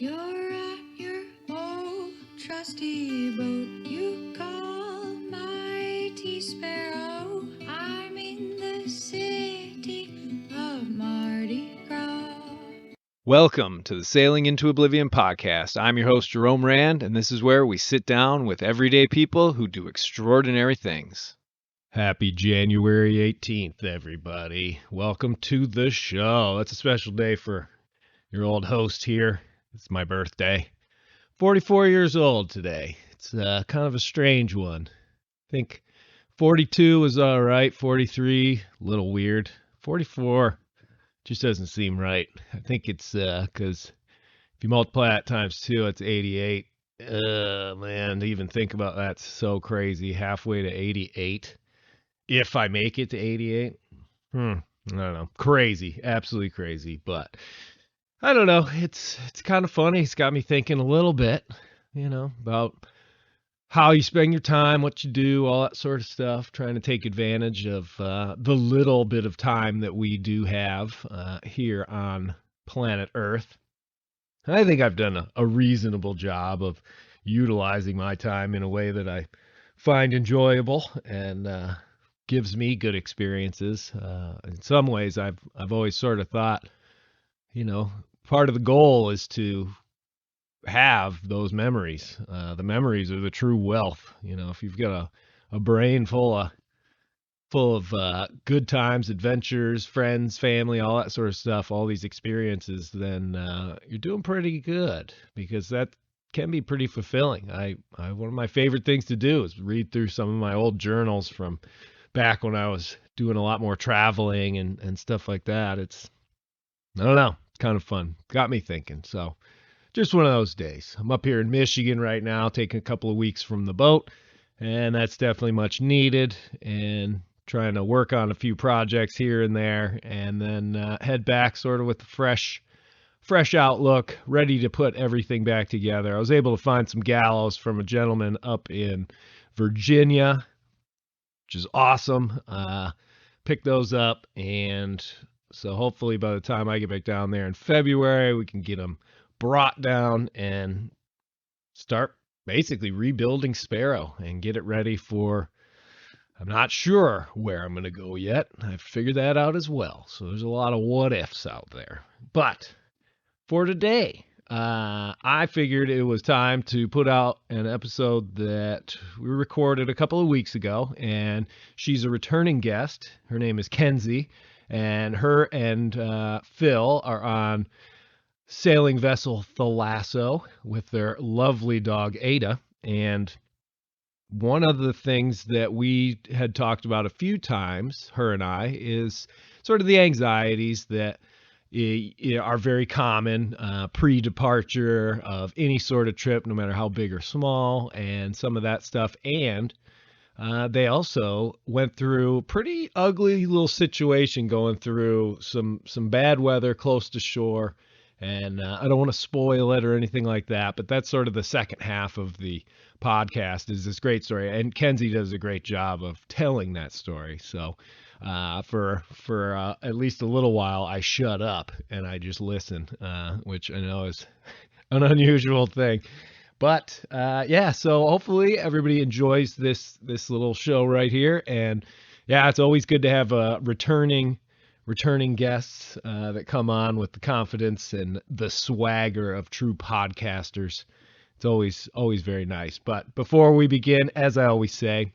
You're at your old trusty boat. You call mighty sparrow. I'm in the city of Mardi Gras. Welcome to the Sailing into Oblivion podcast. I'm your host, Jerome Rand, and this is where we sit down with everyday people who do extraordinary things. Happy January 18th, everybody. Welcome to the show. It's a special day for your old host here. It's my birthday. 44 years old today. It's kind of a strange one. I think 42 was all right. 43, a little weird. 44 just doesn't seem right. I think it's because if you multiply that times 2, it's 88. Man, to even think about that's so crazy. Halfway to 88. If I make it to 88. I don't know. Crazy. Absolutely crazy. But I don't know. It's kind of funny. It's got me thinking a little bit, about how you spend your time, what you do, all that sort of stuff, trying to take advantage of the little bit of time that we do have here on planet Earth. And I think I've done a reasonable job of utilizing my time in a way that I find enjoyable and gives me good experiences. In some ways, I've always sort of thought, part of the goal is to have those memories. The memories are the true wealth. If you've got a brain full of good times, adventures, friends, family, all that sort of stuff, all these experiences, then you're doing pretty good, because that can be pretty fulfilling. One of my favorite things to do is read through some of my old journals from back when I was doing a lot more traveling and stuff like that. I don't know, it's kind of fun. Got me thinking. So just one of those days. I'm up here in Michigan right now, taking a couple of weeks from the boat, and that's definitely much needed, and trying to work on a few projects here and there, and then head back sort of with a fresh outlook, ready to put everything back together. I was able to find some gallows from a gentleman up in Virginia, which is awesome. Pick those up, and so hopefully by the time I get back down there in February, we can get them brought down and start basically rebuilding Sparrow and get it ready for, I'm not sure where I'm going to go yet. I've figured that out as well. So there's a lot of what ifs out there. But for today, I figured it was time to put out an episode that we recorded a couple of weeks ago, and she's a returning guest. Her name is Kenzi, and her and Phil are on sailing vessel Thalasso with their lovely dog Ada. And one of the things that we had talked about a few times, her and I, is sort of the anxieties that are very common pre-departure of any sort of trip, no matter how big or small, and some of that stuff. And they also went through a pretty ugly little situation going through some bad weather close to shore. And I don't want to spoil it or anything like that, but that's sort of the second half of the podcast, is this great story. And Kenzi does a great job of telling that story. So for at least a little while, I shut up and I just listen, which I know is an unusual thing. But yeah, so hopefully everybody enjoys this little show right here. And yeah, it's always good to have returning guests that come on with the confidence and the swagger of true podcasters. It's always very nice. But before we begin, as I always say,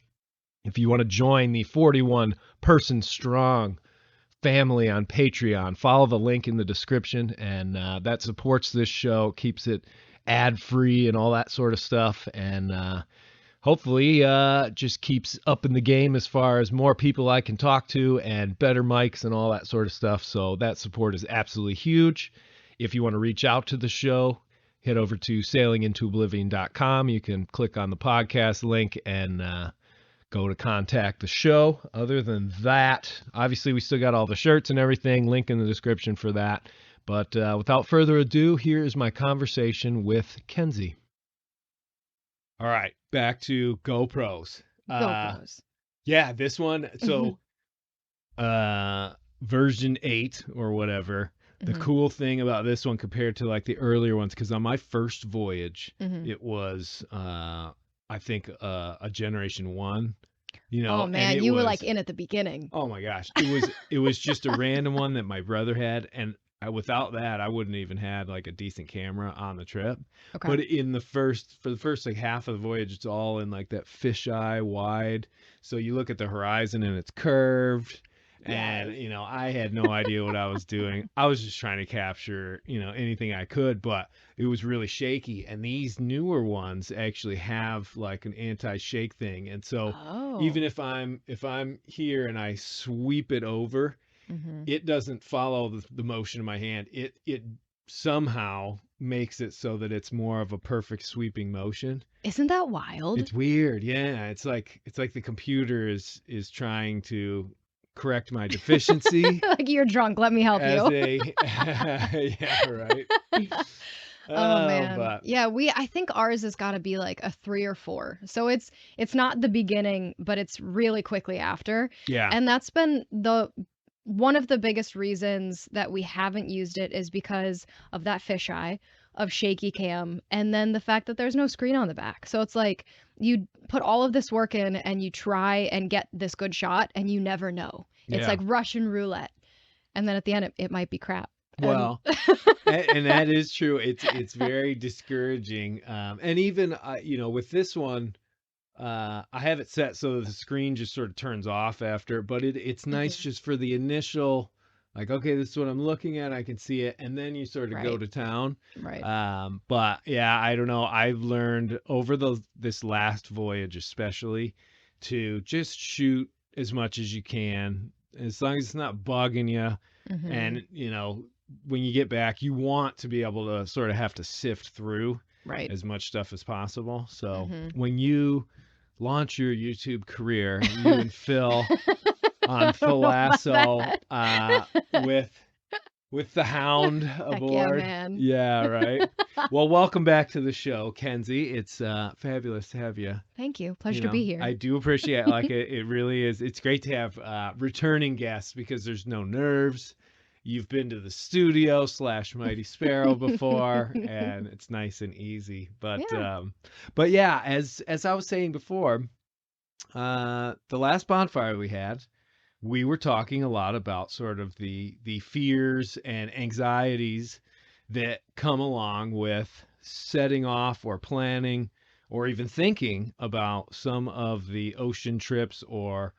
if you want to join the 41 person strong family on Patreon, follow the link in the description, and that supports this show, keeps it ad free and all that sort of stuff, and hopefully just keeps up in the game as far as more people I can talk to and better mics and all that sort of stuff. So that support is absolutely huge. If you want to reach out to the show, head over to sailingintooblivion.com. You can click on the podcast link and go to contact the show. Other than that, obviously we still got all the shirts and everything, link in the description for that. But without further ado, here is my conversation with Kenzi. All right, back to GoPros. GoPros. Yeah, this one. So version 8 or whatever. the cool thing about this one compared to like the earlier ones, because on my first voyage, Mhm. it was, I think, a Generation 1, Oh and man, it you were like was, in at the beginning. oh my gosh, it was just a random one that my brother had, and without that, I wouldn't even had like a decent camera on the trip. Okay. But for the first like half of the voyage, it's all in like that fisheye wide. So you look at the horizon and it's curved. And Yes. I had no idea what I was doing. I was just trying to capture anything I could, but it was really shaky. And these newer ones actually have like an anti-shake thing, and so Oh. even if I'm here and I sweep it over, Mhm. it doesn't follow the motion of my hand. It somehow makes it so that it's more of a perfect sweeping motion. Isn't that wild? It's weird. Yeah, it's like the computer is trying to correct my deficiency Like you're drunk, let me help as you. a yeah, right. Oh Oh, man. but Yeah, I think ours has got to be like a 3 or 4. So it's not the beginning, but it's really quickly after. yeah, And that's been the one of the biggest reasons that we haven't used it is because of that fisheye, of shaky cam, and then the fact that there's no screen on the back. So it's like you put all of this work in and you try and get this good shot and you never know. It's yeah. like Russian roulette. And then at the end it might be crap. And Well, and that is true. It's very discouraging. And even with this one, I have it set so that the screen just sort of turns off after, but it's nice Mhm. just for the initial, like, okay, this is what I'm looking at, I can see it, and then you sort of go Right. to town. Right. But yeah, I don't know. I've learned over this last voyage especially to just shoot as much as you can, as long as it's not bugging you. Mhm. And when you get back, you want to be able to sort of have to sift through Right. as much stuff as possible. So Mhm. when you launch your YouTube career, you and Phil I on don't know about Philasso, that. with the Hound Heck yeah, aboard. man. Yeah, right. Well, welcome back to the show, Kenzie. It's fabulous to have you. Thank you. Pleasure to be here. I do appreciate, like, it really is. It's great to have returning guests because there's no nerves. You've been to the studio / Mighty Sparrow before, and it's nice and easy. Yeah. But yeah, as I was saying before, the last bonfire we had, we were talking a lot about sort of the fears and anxieties that come along with setting off or planning or even thinking about some of the ocean trips or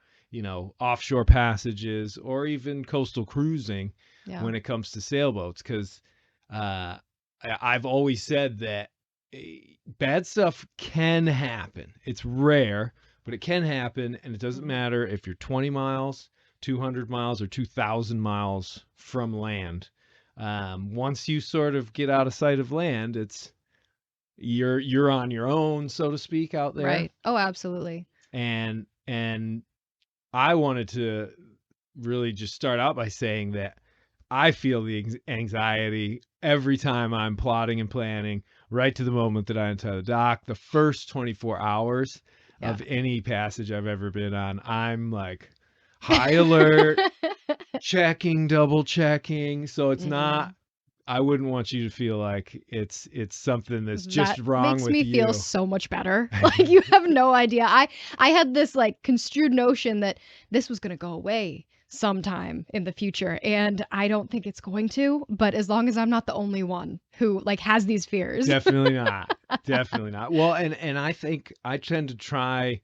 offshore passages or even coastal cruising Yeah. when it comes to sailboats, because I've always said that bad stuff can happen. It's rare, but it can happen, and it doesn't Mhm. matter if you're 20 miles, 200 miles, or 2,000 miles from land. Once you sort of get out of sight of land, you're on your own, so to speak, out there. Right. Oh, absolutely. And I wanted to really just start out by saying that I feel the anxiety every time I'm plotting and planning, right to the moment that I enter the dock. The first 24 hours Yeah. of any passage I've ever been on, I'm like high alert, checking, double checking. So it's not, Mhm. I wouldn't want you to feel like it's something that's just That wrong makes with me feel you. so much better. Like you have no idea. I had this like construed notion that this was going to go away sometime in the future and I don't think it's going to, but as long as I'm not the only one who like has these fears. Definitely not. Definitely not. Well, and I think I tend to try,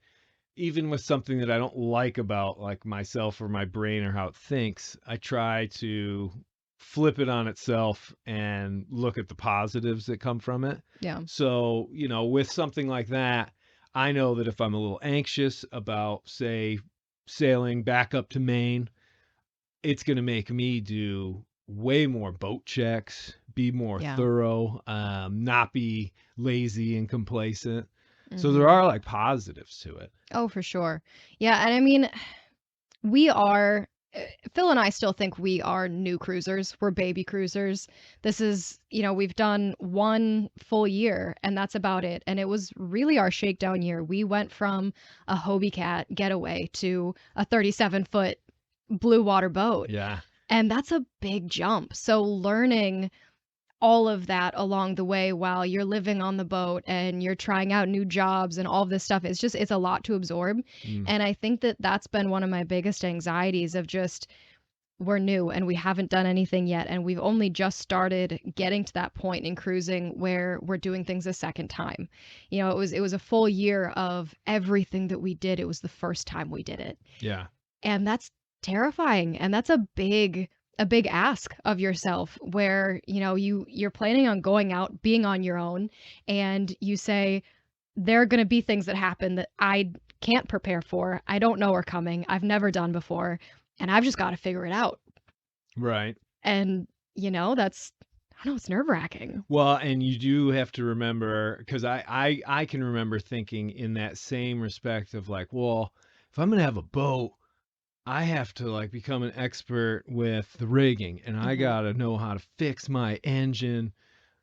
even with something that I don't like about like myself or my brain or how it thinks, I try to flip it on itself and look at the positives that come from it. Yeah. So, with something like that, I know that if I'm a little anxious about, say, sailing back up to Maine, it's going to make me do way more boat checks, be more Yeah. thorough, not be lazy and complacent. So there Mhm. are like positives to it. Oh, for sure. Yeah, and I mean, we are Phil and I still think we are new cruisers. We're baby cruisers. This is, we've done one full year and that's about it. And it was really our shakedown year. We went from a Hobie Cat getaway to a 37-foot blue water boat. Yeah. And that's a big jump. So learning all of that along the way while you're living on the boat and you're trying out new jobs and all of this stuff, it's a lot to absorb. Mm. And I think that that's been one of my biggest anxieties of just we're new and we haven't done anything yet, and we've only just started getting to that point in cruising where we're doing things a second time. It was a full year of everything that we did. It was the first time we did it. Yeah. And that's terrifying, and that's a big ask of yourself where you're planning on going out, being on your own, and you say there are going to be things that happen that I can't prepare for, I don't know are coming, I've never done before, and I've just got to figure it out. Right. And that's, I don't know, it's nerve-wracking. Well, and you do have to remember, because I can remember thinking in that same respect of like, well, if I'm gonna have a boat, I have to like become an expert with the rigging, and I gotta know how to fix my engine,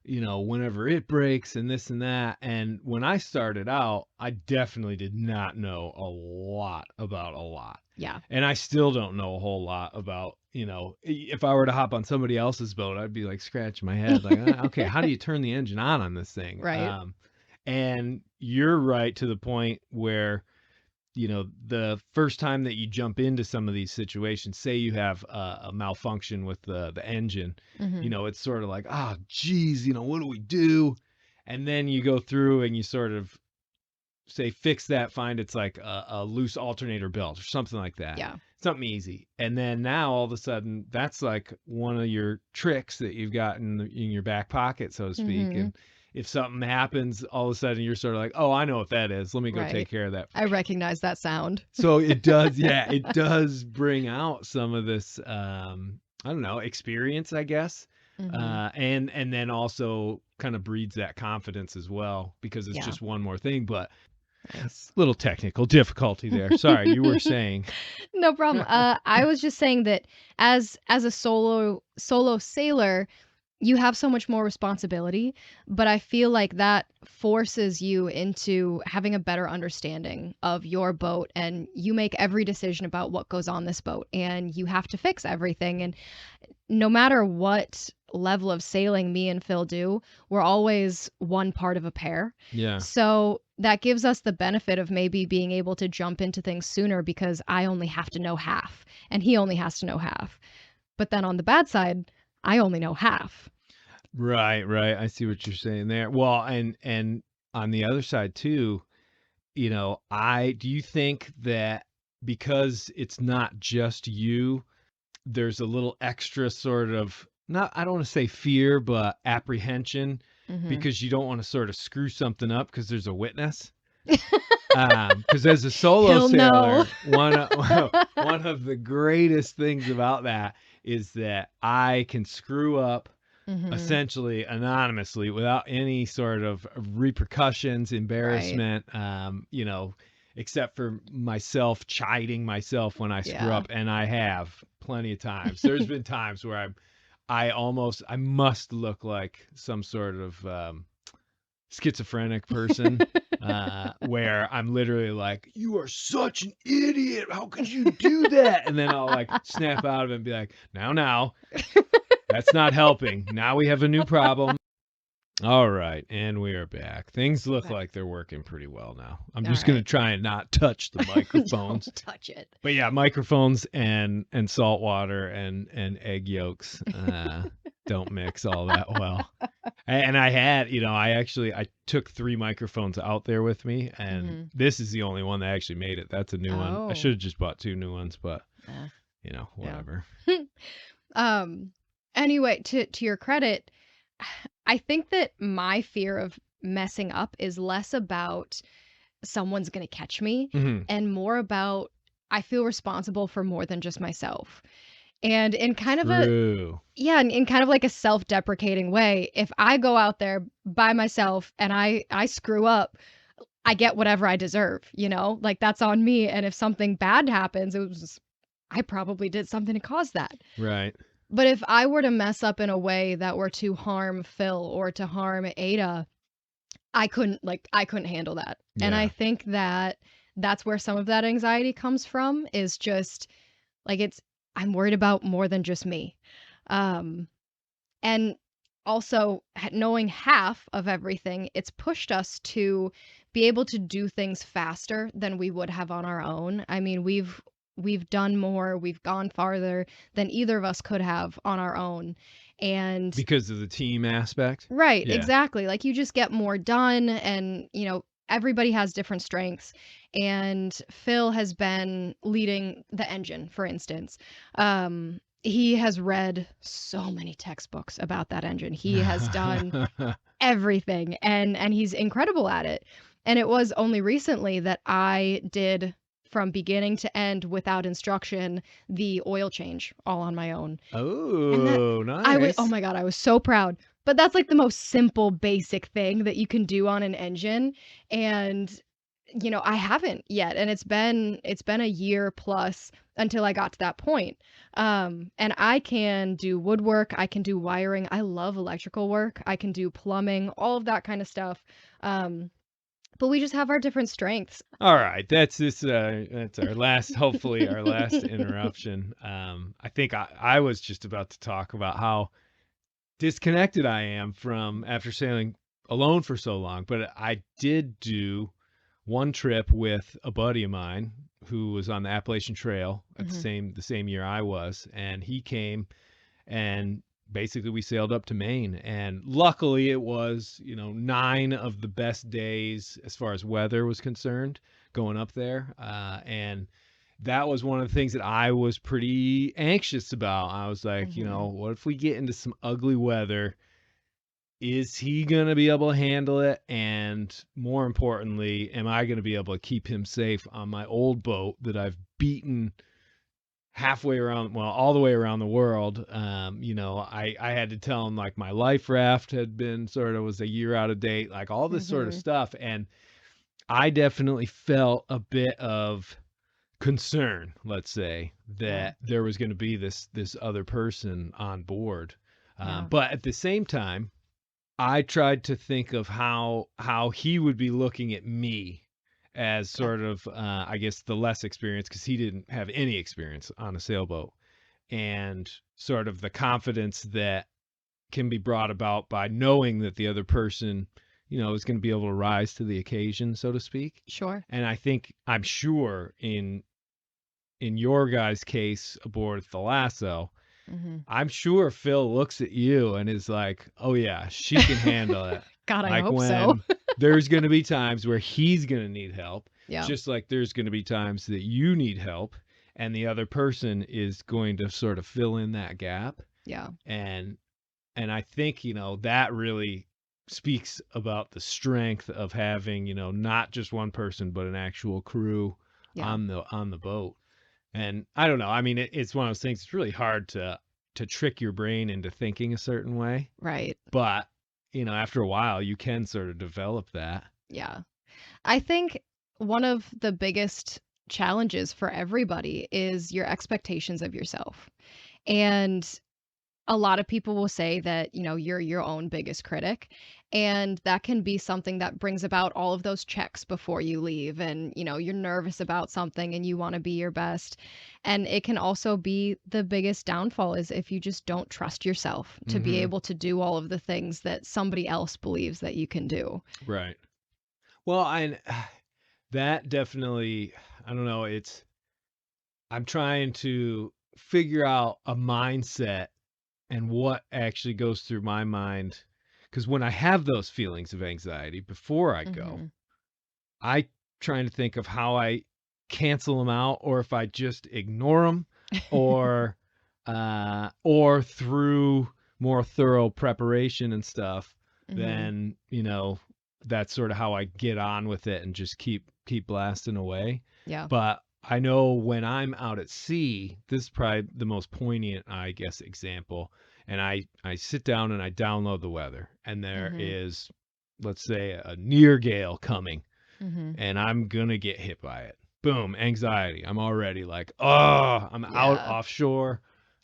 whenever it breaks and this and that. And when I started out, I definitely did not know a lot about a lot. Yeah. And I still don't know a whole lot about, if I were to hop on somebody else's boat, I'd be like scratching my head like, okay, how do you turn the engine on this thing? Right. And you're right to the point where, the first time that you jump into some of these situations, say you have a malfunction with the engine, it's sort of like, geez, what do we do? And then you go through and you sort of say, fix that, find it's like a loose alternator belt or something like that. Yeah. Something easy. And then now all of a sudden that's like one of your tricks that you've got in your back pocket, so to speak. And if something happens, all of a sudden you're sort of like, oh, I know what that is. Let me go take care of that. I recognize that sound. So it does, yeah, it does bring out some of this, I don't know, experience, I guess. And then also kind of breeds that confidence as well, because it's just one more thing. But nice. Little technical difficulty there. Sorry, you were saying. No problem. I was just saying that as a solo sailor, you have so much more responsibility, but I feel like that forces you into having a better understanding of your boat, and you make every decision about what goes on this boat, and you have to fix everything. And no matter what level of sailing me and Phil do, we're always one part of a pair. Yeah. So that gives us the benefit of maybe being able to jump into things sooner because I only have to know half and he only has to know half. But then on the bad side, I only know half. Right. I see what you're saying there. Well, and on the other side too, do you think that because it's not just you, there's a little extra sort of, I don't want to say fear, but apprehension, because you don't want to sort of screw something up because there's a witness. Because as a solo sailor, one of the greatest things about that is that I can screw up essentially anonymously without any sort of repercussions, embarrassment, except for myself chiding myself when I screw up. And I have plenty of times. There's been times where I must look like some sort of schizophrenic person, where I'm literally like, you are such an idiot. How could you do that? And then I'll like snap out of it and be like, now, that's not helping. Now we have a new problem. All right. And we are back. Things look like they're working pretty well now. I'm just going to try and not touch the microphones. Don't touch it. But yeah, microphones and salt water and egg yolks don't mix all that well. And I had, I took 3 microphones out there with me, and this is the only one that actually made it. That's a new one. I should have just bought 2 new ones, but whatever. Anyway, to your credit, I think that my fear of messing up is less about someone's going to catch me and more about I feel responsible for more than just myself. And in kind of in kind of like a self-deprecating way, if I go out there by myself and I screw up, I get whatever I deserve, like that's on me. And if something bad happens, I probably did something to cause that. Right. But if I were to mess up in a way that were to harm Phil or to harm Ada, I couldn't handle that. Yeah. And I think that that's where some of that anxiety comes from, is just like I'm worried about more than just me. Um, and also knowing half of everything, it's pushed us to be able to do things faster than we would have on our own. I mean, we've done more, we've gone farther than either of us could have on our own. And Because of the team aspect. right, Yeah. exactly. Like you just get more done and, everybody has different strengths. And Phil has been leading the engine, for instance. He has read so many textbooks about that engine. He has done everything and he's incredible at it. And it was only recently that I did from beginning to end without instruction the oil change all on my own. And that Oh, oh nice. my God, I was so proud. But that's like the most simple, basic thing that you can do on an engine. And, I haven't yet. And it's been a year plus until I got to that point. And I can do woodwork, I can do wiring. I love electrical work. I can do plumbing, all of that kind of stuff. Um, but we just have our different strengths. All right, that's our last, hopefully our last interruption. I think I was just about to talk about how disconnected I am from after sailing alone for so long, but I did do one trip with a buddy of mine who was on the Appalachian Trail at Mhm. the same year I was, and he came and basically we sailed up to Maine, and luckily it was 9 of the best days as far as weather was concerned going up there, and that was one of the things that I was pretty anxious about. I was like, Mhm. what if we get into some ugly weather? Is he gonna be able to handle it? And more importantly, am I gonna be able to keep him safe on my old boat that I've beaten halfway around, well, all the way around the world? I had to tell him like my life raft had been was a year out of date, like all this sort of Mhm. stuff. And I definitely felt a bit of concern, let's say, Yeah. that there was going to be this other person on board. Yeah. But at the same time, I tried to think of how he would be looking at me as Yeah. sort of, I guess, the less experienced, because he didn't have any experience on a sailboat, and sort of the confidence that can be brought about by knowing that the other person, is going to be able to rise to the occasion, so to speak. Sure. And I'm sure in your guys' case aboard the Lasso, Mhm. I'm sure Phil looks at you and is like, "Oh yeah, she can handle it." God, I Like hope so. when there's going to be times where he's going to need help, Yeah. just like there's going to be times that you need help, and the other person is going to sort of fill in that gap. Yeah. And I think, that really speaks about the strength of having, not just one person, but an actual crew Yeah. on the boat. And I don't know. I mean, it's one of those things. It's really hard to trick your brain into thinking a certain way, Right. but after a while, you can sort of develop that. Yeah. I think one of the biggest challenges for everybody is your expectations of yourself. And a lot of people will say that, you're your own biggest critic. And that can be something that brings about all of those checks before you leave. And, you're nervous about something and you want to be your best. And it can also be the biggest downfall is if you just don't trust yourself to be Hmm. able to do all of the things that somebody else believes that you can do. Right. Well, that definitely, I don't know. I'm trying to figure out a mindset and what actually goes through my mind. Because when I have those feelings of anxiety before I go, Hmm. I trying to think of how I cancel them out, or if I just ignore them, or through more thorough preparation and stuff, Hmm. then that's sort of how I get on with it and just keep blasting away. Yeah. But I know when I'm out at sea, this is probably the most poignant, I guess, example. And I sit down and I download the weather, and there Hmm. is, let's say, a near gale coming, Hmm. and I'm gonna get hit by it. Boom, anxiety. I'm already like, oh, I'm out Yeah. offshore,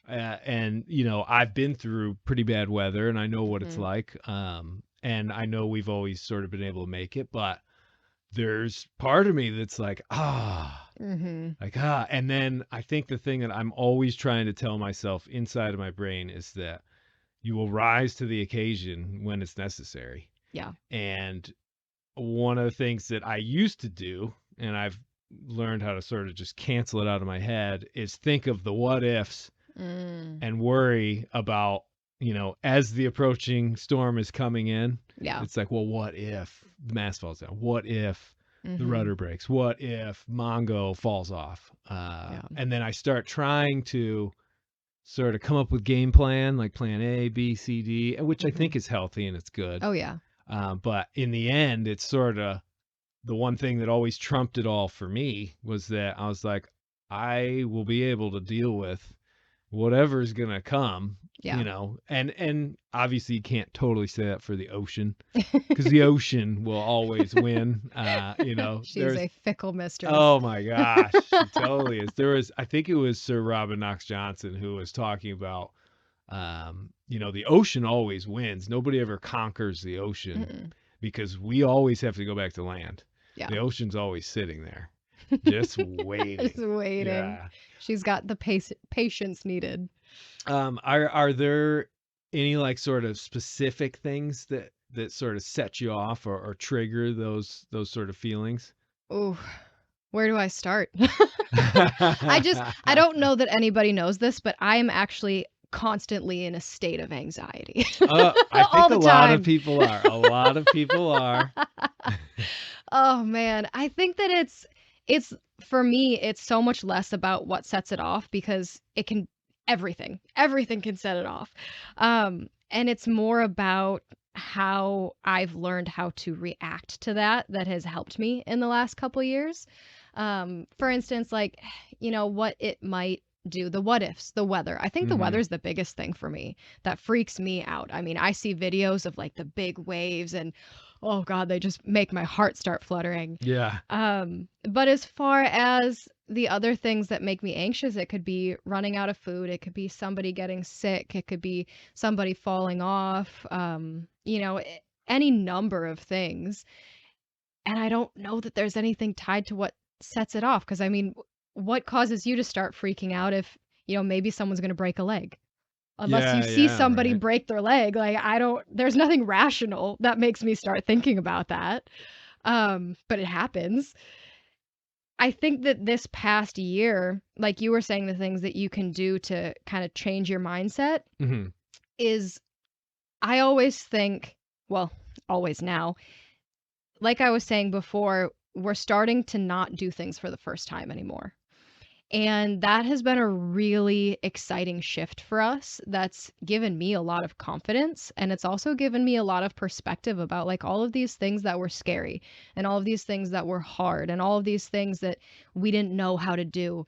and I've been through pretty bad weather, and I know what it's Hmm. like. And I know we've always sort of been able to make it, but there's part of me that's like, Mm-hmm. and then I think the thing that I'm always trying to tell myself inside of my brain is that you will rise to the occasion when it's necessary. Yeah. And one of the things that I used to do, and I've learned how to sort of just cancel it out of my head, is think of the what ifs and worry about, as the approaching storm is coming in. Yeah. It's like, well, what if the mast falls down? What if the Mm-hmm. rudder breaks? What if Mongo falls off? And then I start trying to sort of come up with game plan, like plan A, B, C, D, which I think is healthy and it's good. Oh, yeah. But in the end, it's sort of the one thing that always trumped it all for me was that I was like, I will be able to deal with whatever's going to come, Yeah. and obviously you can't totally say that for the ocean because the ocean will always win. She's a fickle mistress. Oh my gosh, she totally is. I think it was Sir Robin Knox Johnson who was talking about, the ocean always wins. Nobody ever conquers the ocean because we always have to go back to land. Yeah. The ocean's always sitting there, just waiting. Just waiting. Yeah. She's got the patience needed. Are there any like sort of specific things that sort of set you off or trigger those sort of feelings? Oh, where do I start? I don't know that anybody knows this, but I am actually constant's in a state of anxiety. I All think the a lot time. of people are. A lot of people are. Oh man, I think that it's for me, it's so much less about what sets it off because it can everything can set it off. And it's more about how I've learned how to react to that has helped me in the last couple years. For instance, like, what it might do, the what ifs, the weather. I think the weather's the biggest thing for me that freaks me out. I mean, I see videos of like the big waves and oh God, they just make my heart start fluttering. Yeah. But as far as the other things that make me anxious, it could be running out of food, it could be somebody getting sick, it could be somebody falling off, any number of things. And I don't know that there's anything tied to what sets it off. Because I mean, what causes you to start freaking out if, maybe someone's going to break a leg? Unless you see somebody right. break their leg, like there's nothing rational that makes me start thinking about that. But it happens. I think that this past year, like you were saying, the things that you can do to kind of change your mindset is I always think, well, always now, like I was saying before, we're starting to not do things for the first time anymore. And that has been a really exciting shift for us. That's given me a lot of confidence. And it's also given me a lot of perspective about like all of these things that were scary and all of these things that were hard and all of these things that we didn't know how to do.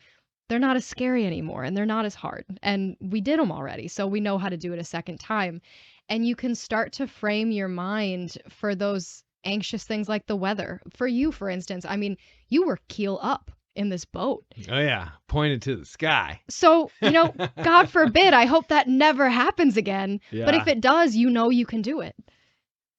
They're not as scary anymore and they're not as hard. And we did them already. So we know how to do it a second time. And you can start to frame your mind for those anxious things like the weather. For you, for instance, I mean, you were keel up in this boat. Oh yeah, pointed to the sky. So, God forbid, I hope that never happens again. Yeah. But if it does, you can do it.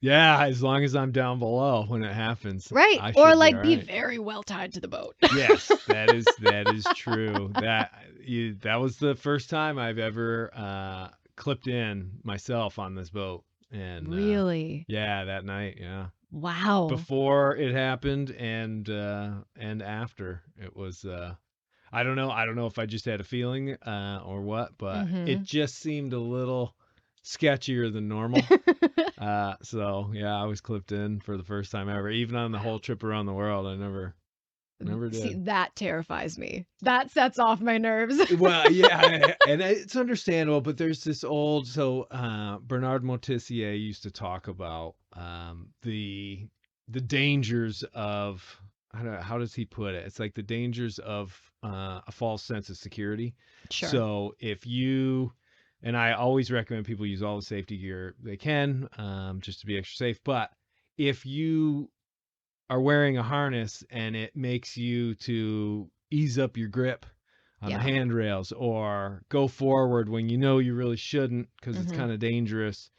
Yeah, as long as I'm down below when it happens. Right. I Or should like all be right. very well tied to the boat. Yes, that is true. That was the first time I've ever clipped in myself on this boat. And Really? yeah, that night, yeah. Wow. Before it happened and after it was I don't know if I just had a feeling or what, but it just seemed a little sketchier than normal. So yeah, I was clipped in for the first time ever. Even on the whole trip around the world, I never did. See, that terrifies me. That sets off my nerves. Well, yeah, and it's understandable, but there's this old, Bernard Moitessier used to talk about the dangers of, how does he put it? It's like the dangers of a false sense of security. Sure. So if you, and I always recommend people use all the safety gear they can, just to be extra safe. But if you are wearing a harness and it makes you to ease up your grip on the handrails or go forward when you know you really shouldn't because it's kind of dangerous,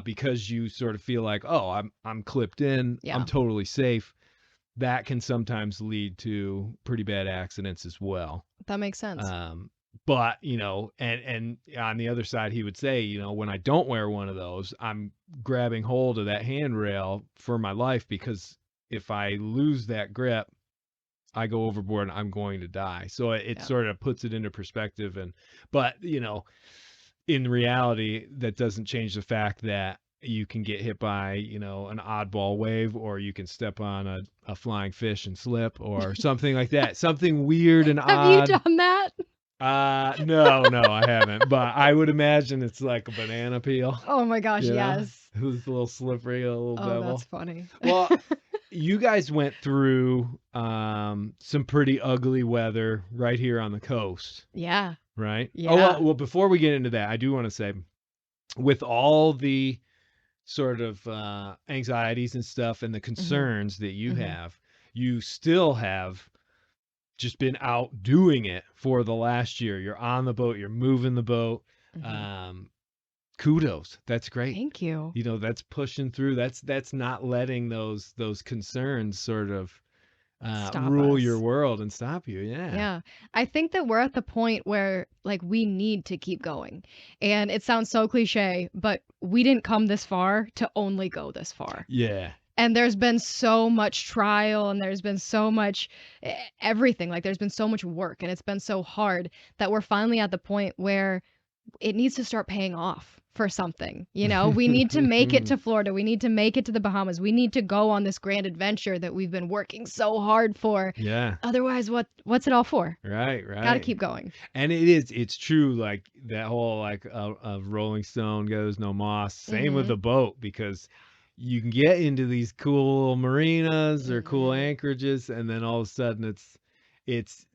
because you sort of feel like, oh, I'm clipped in, I'm totally safe, that can sometimes lead to pretty bad accidents as well. That makes sense. But, and on the other side, he would say, when I don't wear one of those, I'm grabbing hold of that handrail for my life, because if I lose that grip, I go overboard and I'm going to die. So it Yeah. sort of puts it into perspective. But, in reality, that doesn't change the fact that you can get hit by, an oddball wave, or you can step on a flying fish and slip, or something like that. Something weird and Have you odd. done that? No, I haven't. But I would imagine it's like a banana peel. Oh my gosh, yes. It was a little slippery, a little Oh, devil. that's funny. Well, you guys went through some pretty ugly weather right here on the coast, Yeah. right? Yeah. Oh, well, before we get into that, I do want to say, with all the sort of anxieties and stuff and the concerns that you have, you still have just been out doing it for the last year. You're on the boat, you're moving the boat. Kudos. That's great. Thank you. That's pushing through. That's not letting those concerns sort of rule Stop your us. world and stop you. Yeah. Yeah. I think that we're at the point where like we need to keep going. And it sounds so cliche, but we didn't come this far to only go this far. Yeah. And there's been so much trial, and there's been so much everything. Like there's been so much work, and it's been so hard that we're finally at the point where it needs to start paying off for something. We need to make it to Florida. We need to make it to the Bahamas. We need to go on this grand adventure that we've been working so hard for. Yeah. Otherwise, what's it all for? Right. Gotta keep going. And it's true, like that whole like of Rolling Stone goes no moss. Same with the boat, because you can get into these cool little marinas or cool anchorages, and then all of a sudden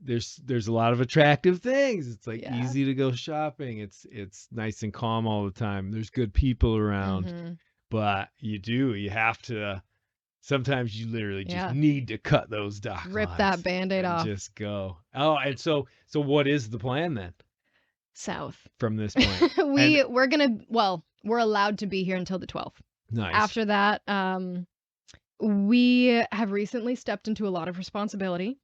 there's a lot of attractive things. It's like easy to go shopping. It's nice and calm all the time. There's good people around, but you have to. Sometimes you literally just need to cut those dock Rip lines that Band-Aid and off. just go. Oh, and so what is the plan then South. from this point? We're allowed to be here until the 12th. Nice. After that, we have recently stepped into a lot of responsibility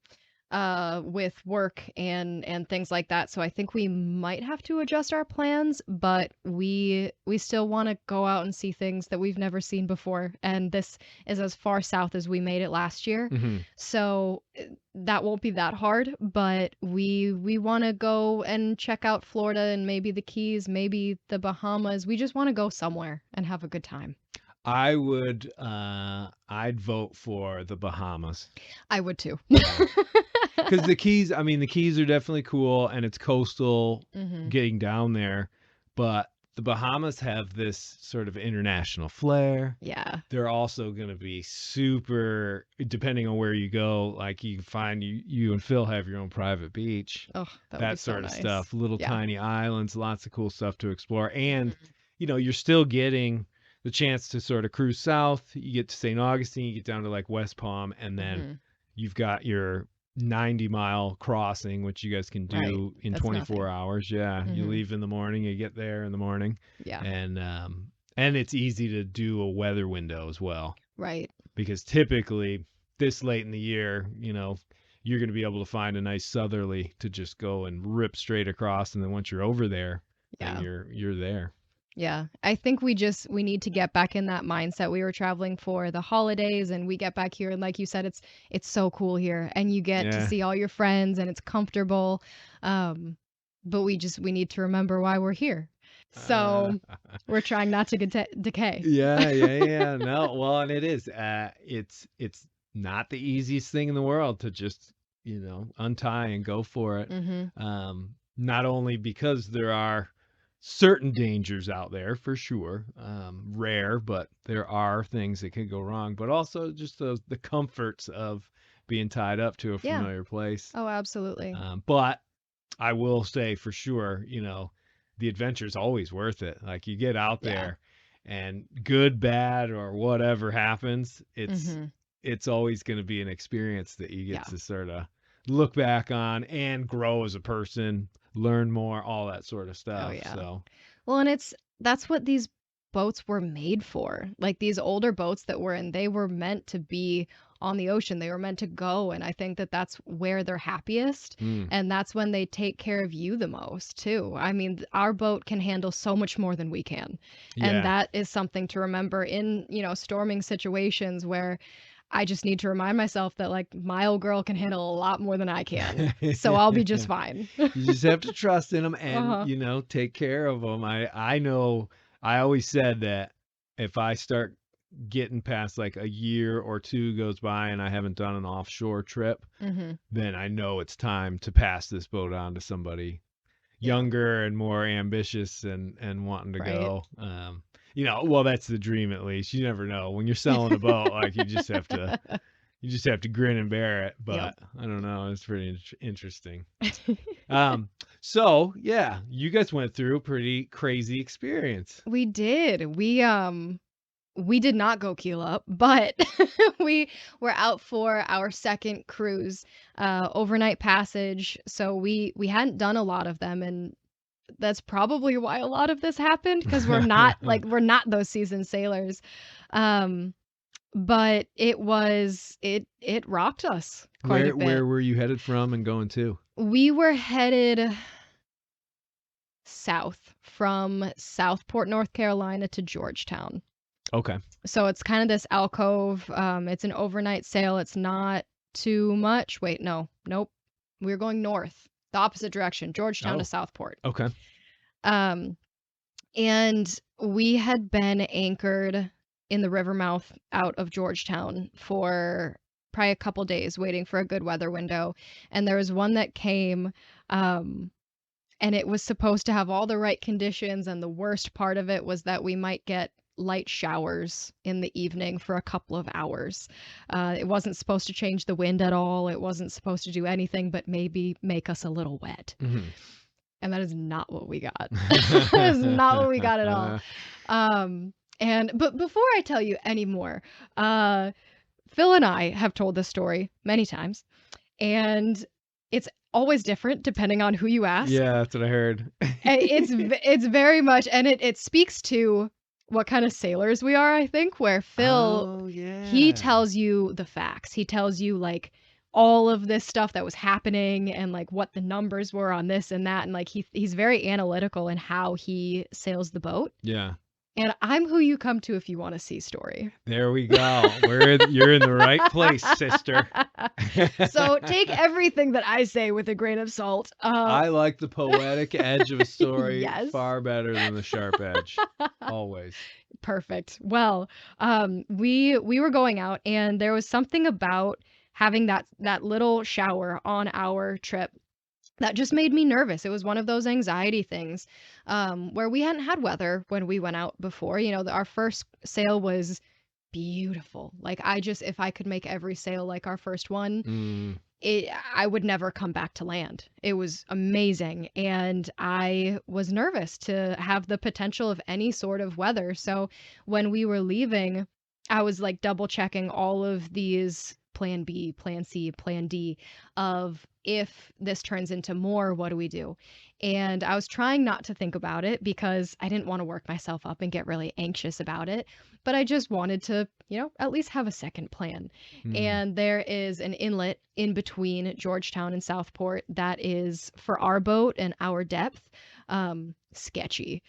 with work and things like that. So I think we might have to adjust our plans, but we still want to go out and see things that we've never seen before. And this is as far south as we made it last year. So that won't be that hard, but we want to go and check out Florida and maybe the Keys, maybe the Bahamas. We just want to go somewhere and have a good time. I would I'd vote for the Bahamas. I would too. Because the Keys are definitely cool, and it's coastal getting down there, but the Bahamas have this sort of international flair. Yeah. They're also going to be super, depending on where you go, like you can find you and Phil have your own private beach. Oh, that sort of nice. stuff. Little tiny islands, lots of cool stuff to explore. And, you're still getting the chance to sort of cruise south. You get to St. Augustine, you get down to like West Palm, and then you've got your 90-mile crossing, which you guys can do in 24 hours. Yeah. You leave in the morning, you get there in the morning. Yeah. And it's easy to do a weather window as well. Right. Because typically this late in the year, you're going to be able to find a nice southerly to just go and rip straight across. And then once you're over there, then you're there. Yeah. I think we need to get back in that mindset. We were traveling for the holidays, and we get back here, and like you said, it's so cool here, and you get to see all your friends, and it's comfortable. But we need to remember why we're here. So we're trying not to decay. Yeah. No, well, and it is. It's not the easiest thing in the world to just, untie and go for it. Not only because there are certain dangers out there for sure, rare, but there are things that could go wrong, but also just the comforts of being tied up to a familiar place. Oh, absolutely. But I will say for sure, the adventure is always worth it. Like you get out there and good, bad, or whatever happens, it's always going to be an experience that you get to sort of look back on and grow as a person, learn more, all that sort of stuff. Oh, yeah. So, well, and that's what these boats were made for. Like these older boats that we're in, they were meant to be on the ocean. They were meant to go, and I think that that's where they're happiest, and that's when they take care of you the most too. I mean, our boat can handle so much more than we can, and Yeah. that is something to remember in, storming situations where I just need to remind myself that like my old girl can handle a lot more than I can, so I'll be just fine. You just have to trust in them and, Uh-huh. take care of them. I know I always said that if I start getting past like a year or two goes by and I haven't done an offshore trip, Hmm. then I know it's time to pass this boat on to somebody Yeah. younger and more ambitious and wanting to Right. go. Well, that's the dream at least. You never know. When you're selling a boat, like you just have to grin and bear it. Yep. But I don't know. It's pretty interesting. So yeah, you guys went through a pretty crazy experience. We did. We did not go keel up, but we were out for our second cruise, overnight passage. So we hadn't done a lot of them, and that's probably why a lot of this happened because we're not those seasoned sailors. Um, but it rocked us quite a Where bit. were you headed from and going to? We were headed south from Southport, North Carolina to Georgetown. Okay. So it's kind of this alcove. It's an overnight sail. It's not too much. Wait, no, nope. We were going north, the opposite direction, Georgetown to Oh, Southport. okay. Um, and we had been anchored in the river mouth out of Georgetown for probably a couple days waiting for a good weather window. And there was one that came, and it was supposed to have all the right conditions. And the worst part of it was that we might get light showers in the evening for a couple of hours. It wasn't supposed to change the wind at all. It wasn't supposed to do anything but maybe make us a little wet. Mhm. And that is not what we got. That is not what we got at all. But before I tell you any more, Phil and I have told this story many times, and it's always different depending on who you ask. Yeah, that's what I heard. It's very much, and it speaks to what kind of sailors we are, I think, where Phil, Oh, yeah. he tells you the facts. He tells you like all of this stuff that was happening and like what the numbers were on this and that, and like he's very analytical in how he sails the boat. Yeah. And I'm who you come to if you want to see story. There we go. You're in the right place, sister. So take everything that I say with a grain of salt. I like the poetic edge of a story Yes. far better than the sharp edge. Always. Perfect. Well, we were going out, and there was something about having that little shower on our trip that just made me nervous. It was one of those anxiety things, where we hadn't had weather when we went out before. Our first sail was beautiful. Like if I could make every sail like our first one, I would never come back to land. It was amazing, and I was nervous to have the potential of any sort of weather. So when we were leaving, I was like double checking all of these plan B, plan C, plan D of if this turns into more, what do we do? And I was trying not to think about it because I didn't want to work myself up and get really anxious about it, but I just wanted to, at least have a second plan. And there is an inlet in between Georgetown and Southport that is for our boat and our depth, sketchy.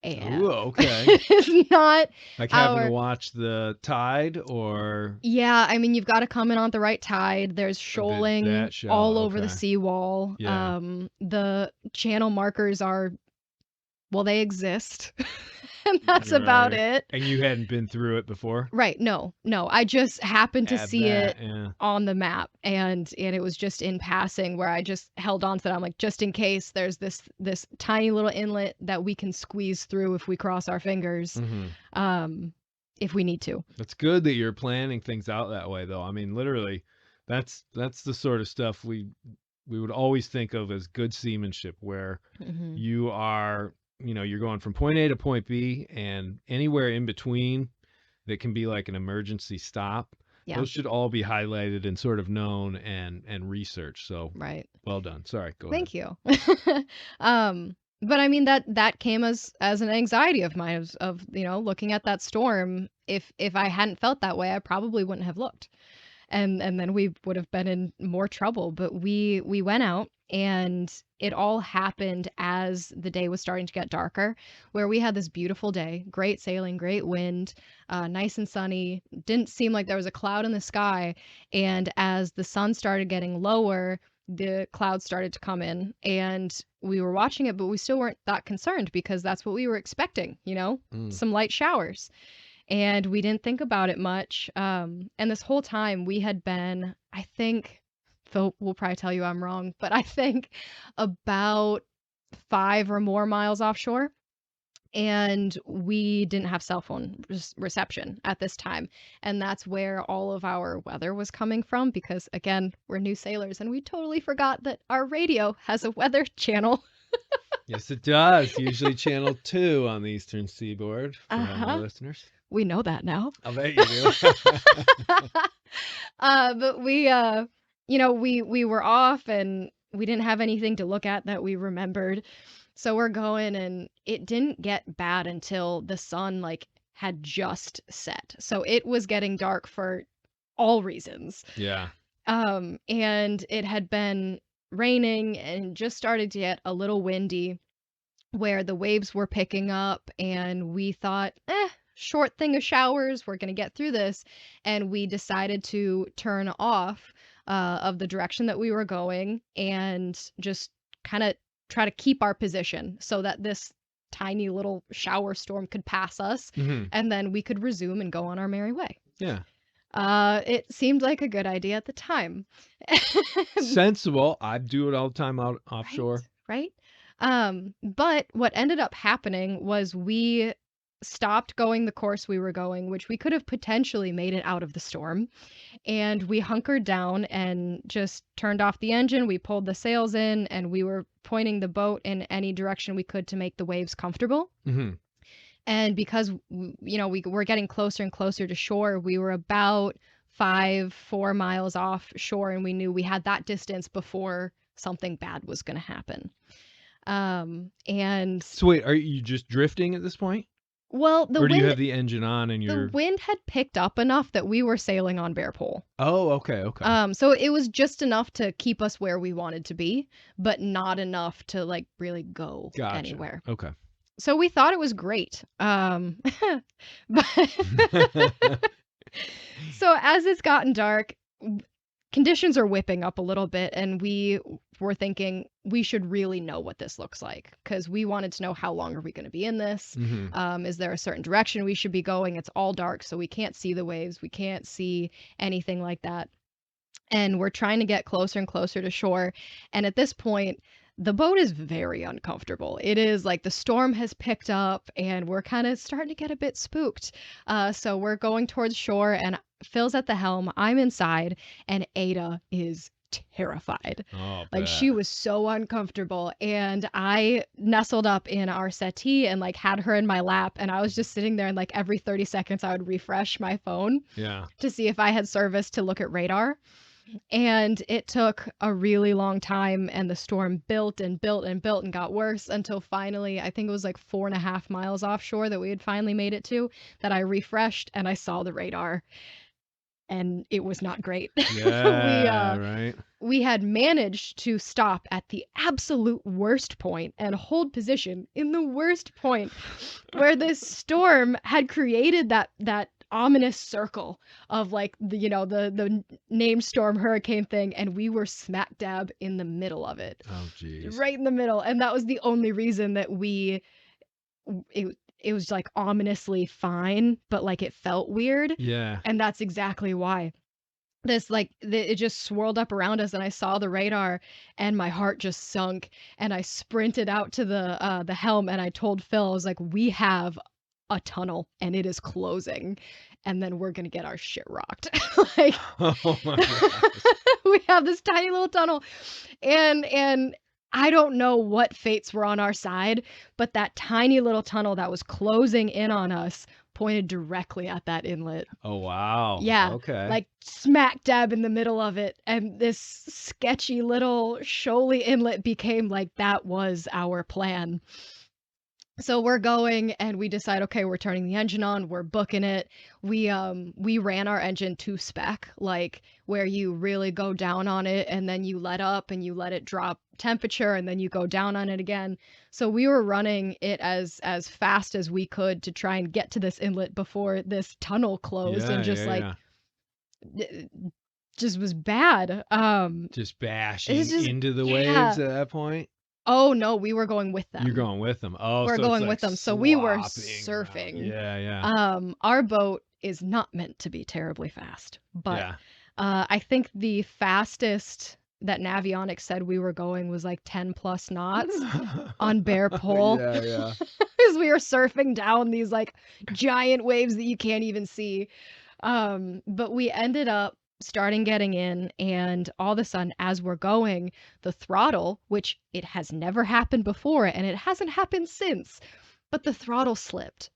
And Ooh, okay. it's not Like having our to watch the tide or Yeah, I mean, you've got to come in on the right tide. There's shoaling that shallow. all over the Okay. seawall. Yeah. The channel markers are, well, they exist. And that's about Right. it. And you hadn't been through it before? Right. No. I just happened to Add see that, it yeah. on the map, and it was just in passing where I just held on to that. I'm like, just in case there's this tiny little inlet that we can squeeze through if we cross our fingers, if we need to. That's good that you're planning things out that way, though. I mean, literally, that's the sort of stuff we would always think of as good seamanship, where Mhm. you are, you're going from point A to point B, and anywhere in between that can be like an emergency stop. Yeah. Those should all be highlighted and sort of known and researched. So Right. well done. Sorry, go Thank you. But I mean that came as an anxiety of mine of looking at that storm. If I hadn't felt that way, I probably wouldn't have looked. and then we would have been in more trouble. But we went out, and it all happened as the day was starting to get darker, where we had this beautiful day, great sailing, great wind, nice and sunny. Didn't seem like there was a cloud in the sky. And as the sun started getting lower, the clouds started to come in, and we were watching it, but we still weren't that concerned because that's what we were expecting, some light showers. And we didn't think about it much. And this whole time we had been, I think, Phil will probably tell you I'm wrong, but I think about 5 or more miles offshore. And we didn't have cell phone reception at this time. And that's where all of our weather was coming from because, again, we're new sailors and we totally forgot that our radio has a weather channel. Yes, it does. Usually channel 2 on the Eastern Seaboard for my listeners. We know that now. I bet you do. But we were off and we didn't have anything to look at that we remembered. So we're going, and it didn't get bad until the sun had just set. So it was getting dark for all reasons. Yeah. And it had been raining and just started to get a little windy, where the waves were picking up, and we thought, short thing of showers, we're going to get through this. And we decided to turn off of the direction that we were going and just kind of try to keep our position so that this tiny little shower storm could pass us, and then we could resume and go on our merry way. Yeah. It seemed like a good idea at the time. Sensible. I do it all the time out offshore. Right? But what ended up happening was we stopped going the course we were going, which we could have potentially made it out of the storm. And we hunkered down and just turned off the engine. We pulled the sails in, and we were pointing the boat in any direction we could to make the waves comfortable. And because, we were getting closer and closer to shore, we were about 4 miles offshore, and we knew we had that distance before something bad was going to happen. And so wait, are you just drifting at this point? Well, or do you have the engine on and you're... The wind had picked up enough that we were sailing on bare pole. Oh, okay. So it was just enough to keep us where we wanted to be, but not enough to really go anywhere. Okay. So we thought it was great. But so as it's gotten dark, conditions are whipping up a little bit, and we were thinking we should really know what this looks like, because we wanted to know how long are we going to be in this. Is there a certain direction we should be going? It's all dark, so we can't see the waves, we can't see anything like that, and we're trying to get closer and closer to shore. And at this point, the boat is very uncomfortable. It is like the storm has picked up, and we're kind of starting to get a bit spooked. So we're going towards shore, and Phil's at the helm, I'm inside, and Ada is terrified. She was so uncomfortable, and I nestled up in our settee and had her in my lap, and I was just sitting there, and every 30 seconds I would refresh my phone to see if I had service to look at radar. And it took a really long time, and the storm built and built and built and got worse until finally, I think it was 4.5 miles offshore that we had finally made it to, that I refreshed and I saw the radar. And it was not great. Yeah, right. We had managed to stop at the absolute worst point and hold position in the worst point where this storm had created that ominous circle of the named storm hurricane thing, and we were smack dab in the middle of it. Oh, geez. Right in the middle. And that was the only reason that it was ominously fine, but it felt weird. Yeah. And that's exactly why. It just swirled up around us, and I saw the radar, and my heart just sunk, and I sprinted out to the helm, and I told Phil, I was like, we have a tunnel and it is closing, and then we're gonna get our shit rocked. Oh my gosh. We have this tiny little tunnel, and I don't know what fates were on our side, but that tiny little tunnel that was closing in on us pointed directly at that inlet. Oh, wow. Yeah. Okay. Smack dab in the middle of it. And this sketchy little shoaly inlet became that was our plan. So we're going and we decide, okay, we're turning the engine on, we're booking it. We ran our engine to spec, like where you really go down on it and then you let up and you let it drop temperature and then you go down on it again. So we were running it as fast as we could to try and get to this inlet before this tunnel closed and just it just was bad. Just bashing it's just into the yeah. waves at that point. Oh no, we were going with them. You're going with them. Oh, We're so going it's with like them. So we were swapping around. surfing. Yeah. Our boat is not meant to be terribly fast, but Yeah. I think the fastest that Navionics said we were going was like 10 plus knots on bare pole. Yeah. Because we were surfing down these like giant waves that you can't even see. But we ended up starting getting in, and all of a sudden, as we're going, the throttle, which it has never happened before and it hasn't happened since, but the throttle slipped.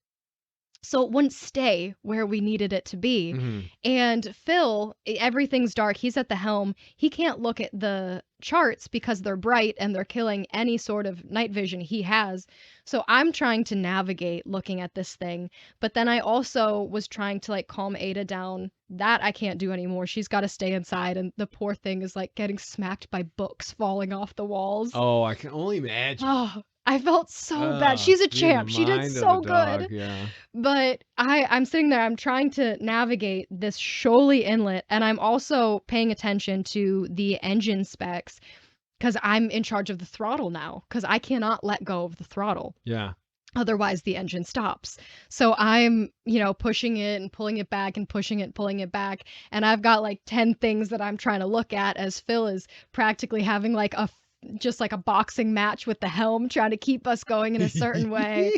So it wouldn't stay where we needed it to be. Mhm. And Phil, everything's dark. He's at the helm. He can't look at the charts because they're bright and they're killing any sort of night vision he has. So I'm trying to navigate looking at this thing. But then I also was trying to like calm Ada down. That I can't do anymore. She's got to stay inside. And the poor thing is like getting smacked by books falling off the walls. Oh, I can only imagine. Oh, I felt so bad. She's a champ. She did so good. Yeah. But I'm sitting there, I'm trying to navigate this shoaly inlet, and I'm also paying attention to the engine specs because I'm in charge of the throttle now because I cannot let go of the throttle. Yeah. Otherwise, the engine stops. So I'm, pushing it and pulling it back and pushing it, pulling it back. And I've got like 10 things that I'm trying to look at as Phil is practically having like just like a boxing match with the helm, trying to keep us going in a certain way.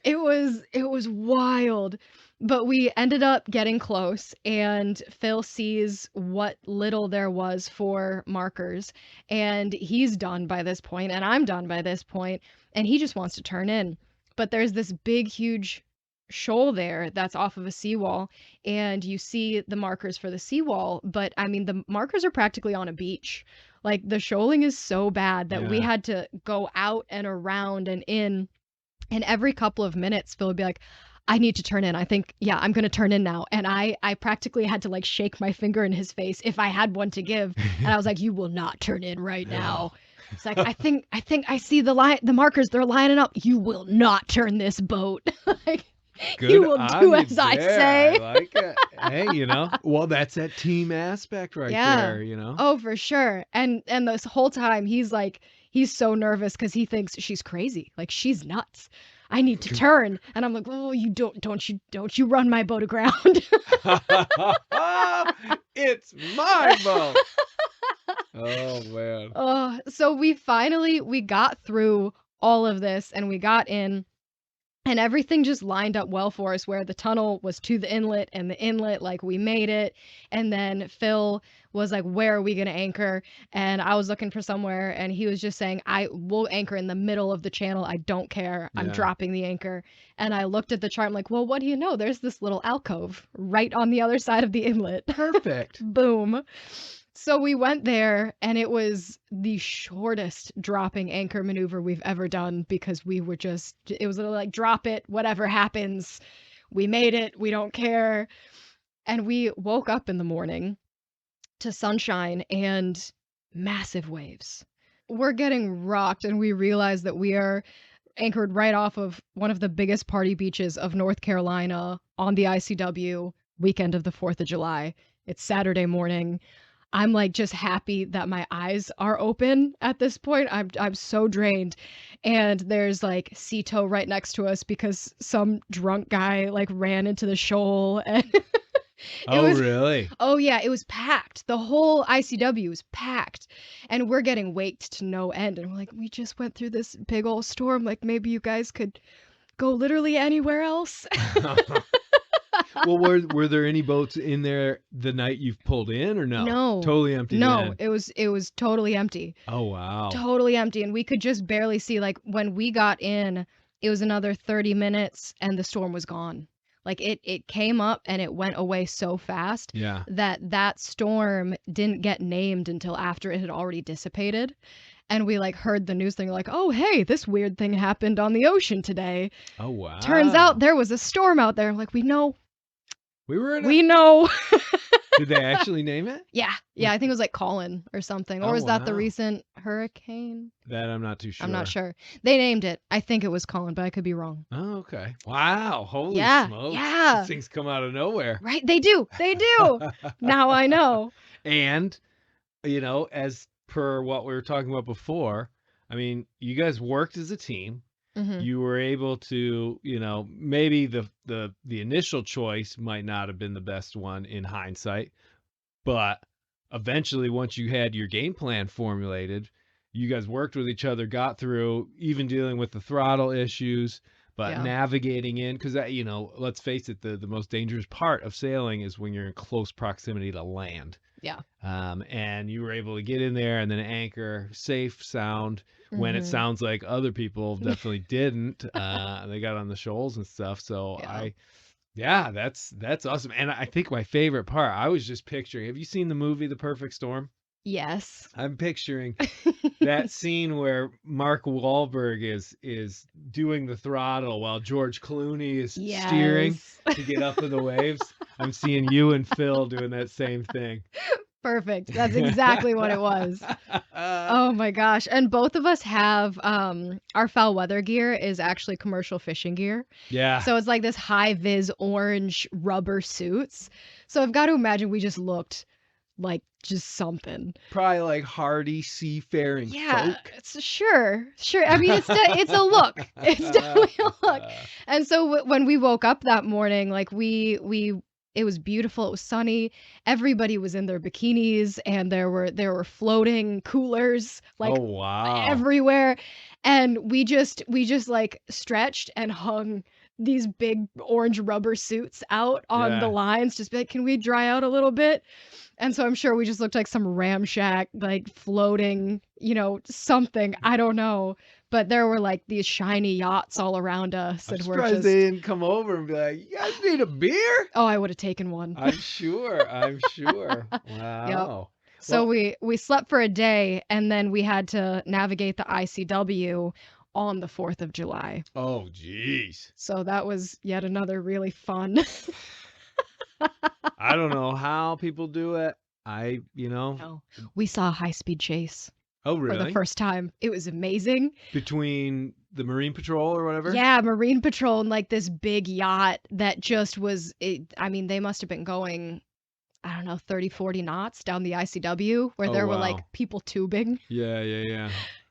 It was wild. But we ended up getting close, and Phil sees what little there was for markers, and he's done by this point, and I'm done by this point, and he just wants to turn in. But there's this big, huge shoal there that's off of a seawall, and you see the markers for the seawall, but I mean, the markers are practically on a beach. Like, the shoaling is so bad that we Yeah. had to go out and around and in, and every couple of minutes, Phil would be like, I need to turn in. I think, yeah, I'm going to turn in now. And I practically had to like shake my finger in his face if I had one to give. And I was like, you will not turn in right now. It's like, I think I see the markers. They're lining up. You will not turn this boat. Like, Good you will on do you as I there. say. I like it. Hey, well, that's that team aspect right Yeah. there, Oh, for sure. And this whole time he's so nervous because he thinks she's crazy. Like, she's nuts. I need to turn. And I'm like, oh, you don't you run my boat aground. It's my boat. Oh man. So we got through all of this and we got in, and everything just lined up well for us, where the tunnel was to the inlet, and the inlet, like, we made it. And then Phil was like, where are we going to anchor? And I was looking for somewhere, and he was just saying, I will anchor in the middle of the channel. I don't care. I'm Yeah. dropping the anchor. And I looked at the chart. I'm like, well, what do you know? There's this little alcove right on the other side of the inlet. Perfect. Boom. So we went there, and it was the shortest dropping anchor maneuver we've ever done, because it was literally like, drop it, whatever happens. We made it. We don't care. And we woke up in the morning to sunshine and massive waves. We're getting rocked, and we realize that we are anchored right off of one of the biggest party beaches of North Carolina on the ICW weekend of the 4th of July. It's Saturday morning. I'm like just happy that my eyes are open at this point. I'm so drained. And there's like sea tow right next to us because some drunk guy like ran into the shoal, and Really? oh yeah, it was packed. The whole ICW was packed. And we're getting waked to no end. And we're like, we just went through this big old storm. Like, maybe you guys could go literally anywhere else. Well, were there any boats in there the night you've pulled in, or no? No. Totally empty. No, then? it was totally empty. Oh wow. Totally empty. And we could just barely see, like, when we got in, it was another 30 minutes and the storm was gone. Like, it came up and it went away so fast Yeah. that storm didn't get named until after it had already dissipated. and we like heard the news thing like, oh, hey, this weird thing happened on the ocean today. Oh, wow. Turns out there was a storm out there. Like, we know. We were in We know. Did they actually name it? Yeah. I think it was like Colin or something. Or Oh, was that the wow. recent hurricane? That I'm not too sure. I'm not sure. They named it. I think it was Colin, but I could be wrong. Oh, okay. Wow. Holy Yeah, smokes. yeah. These things come out of nowhere. Right? They do. Now I know. And, as per what we were talking about before, I mean, you guys worked as a team. Mhm. You were able to, maybe the initial choice might not have been the best one in hindsight, but eventually once you had your game plan formulated, you guys worked with each other, got through, even dealing with the throttle issues, but Yeah. navigating in, because let's face it, the most dangerous part of sailing is when you're in close proximity to land. Yeah. And you were able to get in there and then anchor safe, sound, when it Mhm. sounds like other people definitely didn't. They got on the shoals and stuff. So Yeah. that's awesome. And I think my favorite part, I was just picturing, have you seen the movie The Perfect Storm? Yes. I'm picturing that scene where Mark Wahlberg is doing the throttle while George Clooney is steering Yes. to get up in the waves. I'm seeing you and Phil doing that same thing. Perfect. That's exactly what it was. Oh my gosh. And both of us have our foul weather gear is actually commercial fishing gear. Yeah. So it's like this high vis orange rubber suits. So I've got to imagine we just looked like just something. Probably like hardy seafaring Yeah, folk. it's sure. I mean, it's a look. It's definitely a look. And so when we woke up that morning, like it was beautiful. It was sunny. Everybody was in their bikinis, and there were floating coolers like Oh, wow. everywhere. And we just like stretched and hung these big orange rubber suits out on Yeah. the lines, just be like, can we dry out a little bit? And so I'm sure we just looked like some ramshack, like floating, something. I don't know. But there were like these shiny yachts all around us. I'm And we're surprised just, they didn't come over and be like, you guys need a beer? oh, I would have taken one. I'm sure. Wow. So Well, we slept for a day, and then we had to navigate the ICW on the 4th of July. oh, geez. So that was yet another really fun. I don't know how people do it. No. We saw a high-speed chase Oh, for the really? first time. It was amazing. Between the Marine Patrol or whatever? Yeah, Marine Patrol and like this big yacht that just was, I mean, they must have been going, I don't know, 30, 40 knots down the ICW where Oh, there were wow. like people tubing. Yeah.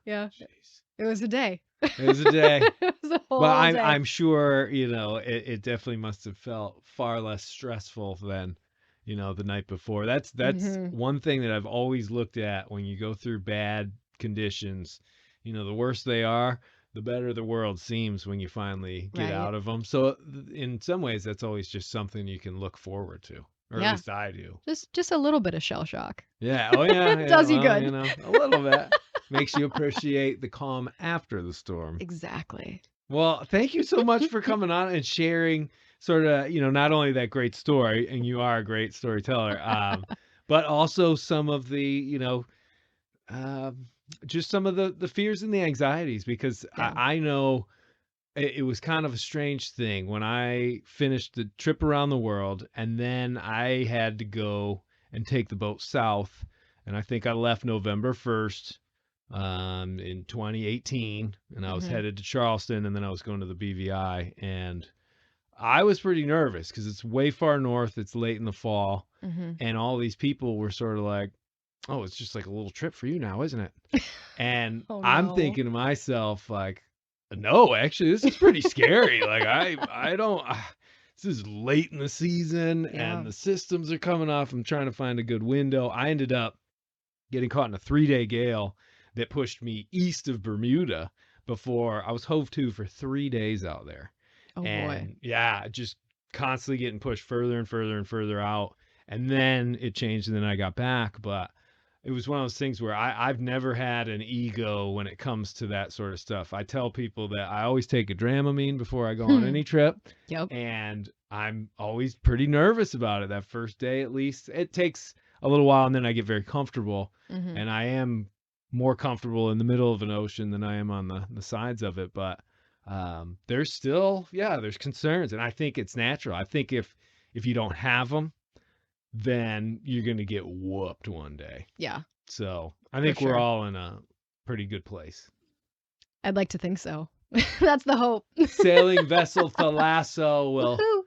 Yeah, Jeez. it was a day. It was a day. It was a whole Well, day. I'm sure, it definitely must have felt far less stressful than, the night before. That's Mhm. one thing that I've always looked at when you go through bad conditions. The worse they are, the better the world seems when you finally get Right. out of them. So in some ways, that's always just something you can look forward to, or Yeah. at least I do. Just a little bit of shell shock. Yeah. Oh, yeah. It does you well, good. a little bit. Makes you appreciate the calm after the storm. Exactly. Well, thank you so much for coming on and sharing sort of, not only that great story, and you are a great storyteller, but also some of the, just some of the fears and the anxieties, because Yeah. I know it was kind of a strange thing when I finished the trip around the world, and then I had to go and take the boat south, and I think I left November 1st. In 2018, and I was Mhm. headed to Charleston, and then I was going to the BVI, and I was pretty nervous because it's way far north, it's late in the fall, Mhm. and all these people were sort of like, oh, it's just like a little trip for you now, isn't it? And Oh, I'm no. thinking to myself, like, no, actually, this is pretty scary. Like, I don't, this is late in the season, Yeah. and the systems are coming off. I'm trying to find a good window. I ended up getting caught in a 3-day gale that pushed me east of Bermuda before I was hove to for 3 days out there. Oh boy. And yeah, just constantly getting pushed further and further and further out. And then it changed, and then I got back. But it was one of those things where I've never had an ego when it comes to that sort of stuff. I tell people that I always take a Dramamine before I go on any trip. Yep. And I'm always pretty nervous about it that first day, at least. It takes a little while, and then I get very comfortable. Mhm. And I am more comfortable in the middle of an ocean than I am on the sides of it. But there's still, there's concerns, and I think it's natural. I think if you don't have them, then you're gonna get whooped one day. Yeah, So I think we're sure. all in a pretty good place. I'd like to think so. That's the hope. Sailing vessel Thalasso will. Woohoo!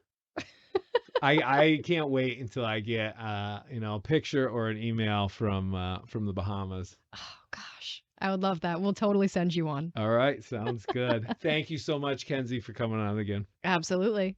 I can't wait until I get a picture or an email from the Bahamas. Oh gosh, I would love that. We'll totally send you one. All right, sounds good. Thank you so much, Kenzie, for coming on again. Absolutely.